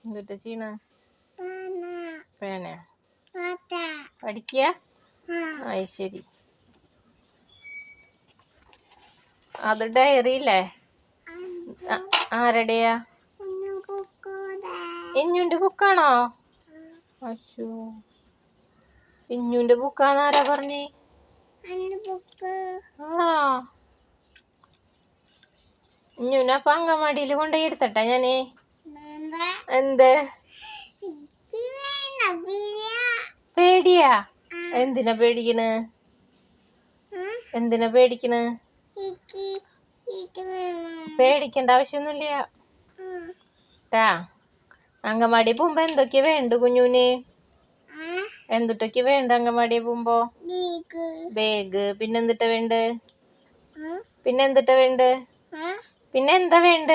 എന്നിട്ട് ചെയ്യണ പേന പഠിക്കുക. അത് ശരി. അത് ഡയറി ഇല്ലേ? ആരുടെയാ? ഇഞ്ഞുന്റെ ബുക്കാണോ? അശോ, ഇഞ്ഞുന്റെ ബുക്കാന്ന് ആരാ പറഞ്ഞേ? ആണോ? ഇഞ്ഞുനപ്പൊ അങ്കൻവാടിയിൽ കൊണ്ടുപോയി എടുത്തട്ടെ ഞാന്? എന്ത് പേടിയാ? എന്തിനാ പേടിക്കണ്? എന്തിനാ പേടിക്കണ്? പേടിക്കേണ്ട ആവശ്യമൊന്നുമില്ല ട്ടാ. അങ്കൻവാടി പോകുമ്പോ എന്തൊക്കെയാ വേണ്ട കുഞ്ഞൂന്? എന്തിട്ടൊക്കെ വേണ്ട അങ്കൻവാടി പോകുമ്പോ? ബാഗ്. പിന്നെന്തിട്ടാ വേണ്ട? പിന്നെന്തിട്ടാ വേണ്ട? പിന്നെന്താ വേണ്ട?